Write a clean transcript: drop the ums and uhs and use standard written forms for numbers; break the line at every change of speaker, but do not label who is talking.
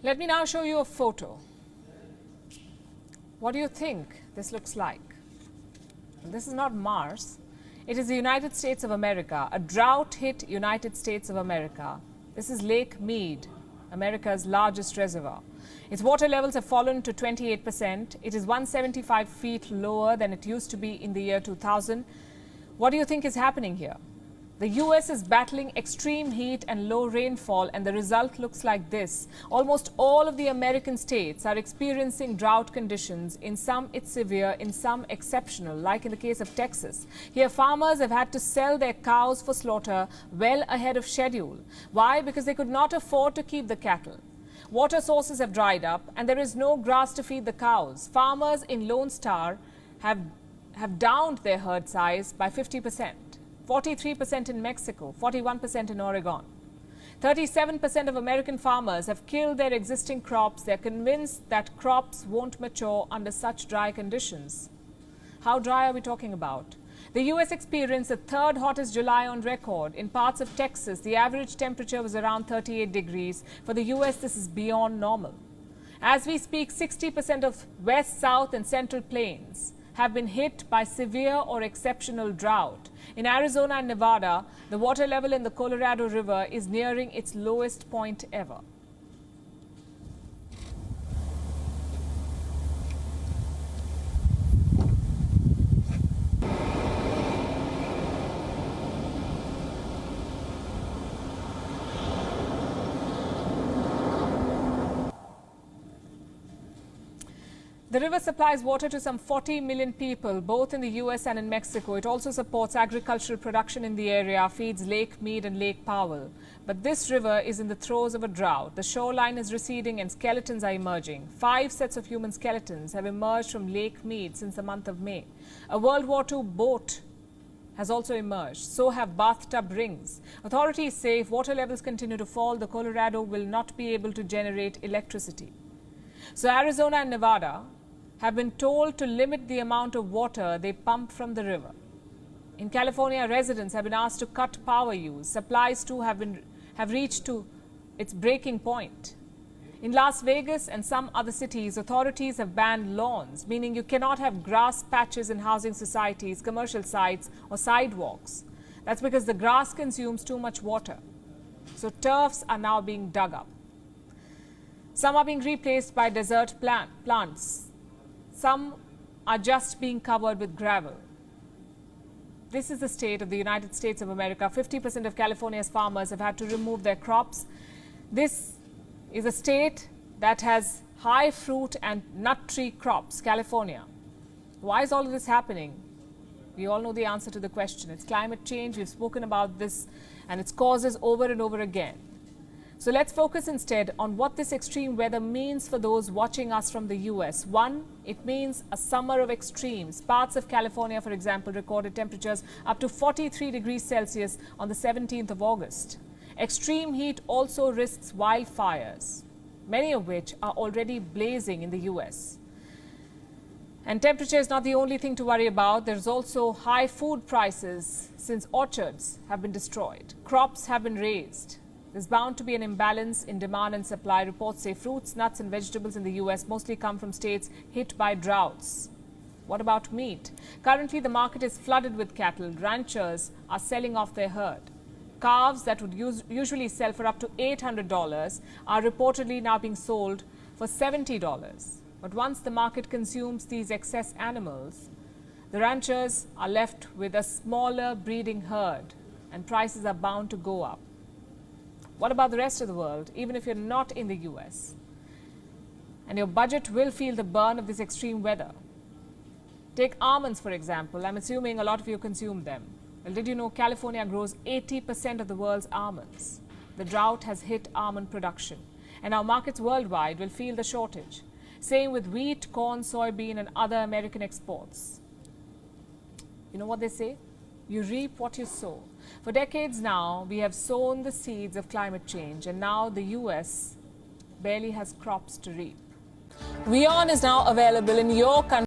Let me now show you a photo. What do you think this looks like? This is not Mars. It is the United States of America, a drought-hit United States of America. This is Lake Mead, America's largest reservoir. Its water levels have fallen to 28%. It is 175 feet lower than it used to be in the year 2000. What do you think is happening here? The US is battling extreme heat and low rainfall, and the result looks like this. Almost all of the American states are experiencing drought conditions. In some, it's severe, in some, exceptional, like in the case of Texas. Here, farmers have had to sell their cows for slaughter well ahead of schedule. Why? Because they could not afford to keep the cattle. Water sources have dried up, and there is no grass to feed the cows. Farmers in Lone Star have downed their herd size by 50%. 43% in Mexico, 41% in Oregon. 37% of American farmers have killed their existing crops. They're convinced that crops won't mature under such dry conditions. How dry are we talking about? The U.S. experienced the third hottest July on record. In parts of Texas, the average temperature was around 38 degrees. For the U.S., this is beyond normal. As we speak, 60% of West, South, and Central Plains have been hit by severe or exceptional drought. In Arizona and Nevada, the water level in the Colorado River is nearing its lowest point ever. The river supplies water to some 40 million people, both in the U.S. and in Mexico. It also supports agricultural production in the area, feeds Lake Mead and Lake Powell. But this river is in the throes of a drought. The shoreline is receding and skeletons are emerging. 5 sets of human skeletons have emerged from Lake Mead since the month of May. A World War II boat has also emerged. So have bathtub rings. Authorities say if water levels continue to fall, the Colorado will not be able to generate electricity. So Arizona and Nevada have been told to limit the amount of water they pump from the river. In California, residents have been asked to cut power use. Supplies too have reached to its breaking point. In Las Vegas and some other cities, authorities have banned lawns, meaning you cannot have grass patches in housing societies, commercial sites, or sidewalks. That's because the grass consumes too much water. So turfs are now being dug up. Some are being replaced by desert plants. Some are just being covered with gravel. This is the state of the United States of America. 50% of California's farmers have had to remove their crops. This is a state that has high fruit and nut tree crops, California. Why is all of this happening? We all know the answer to the question. It's climate change. We've spoken about this and its causes over and over again. So let's focus instead on what this extreme weather means for those watching us from the US. One, it means a summer of extremes. Parts of California, for example, recorded temperatures up to 43 degrees Celsius on the 17th of August. Extreme heat also risks wildfires, many of which are already blazing in the US. And temperature is not the only thing to worry about. There's also high food prices since orchards have been destroyed. Crops have been raised. There's bound to be an imbalance in demand and supply. Reports say fruits, nuts and vegetables in the U.S. mostly come from states hit by droughts. What about meat? Currently, the market is flooded with cattle. Ranchers are selling off their herd. Calves that would usually sell for up to $800 are reportedly now being sold for $70. But once the market consumes these excess animals, the ranchers are left with a smaller breeding herd, and prices are bound to go up. What about the rest of the world, even if you're not in the US? And your budget will feel the burn of this extreme weather. Take almonds, for example. I'm assuming a lot of you consume them. Well, did you know California grows 80% of the world's almonds? The drought has hit almond production, and our markets worldwide will feel the shortage. Same with wheat, corn, soybean, and other American exports. You know what they say? You reap what you sow. For decades now, we have sown the seeds of climate change, and now the US barely has crops to reap. WION is now available in your country.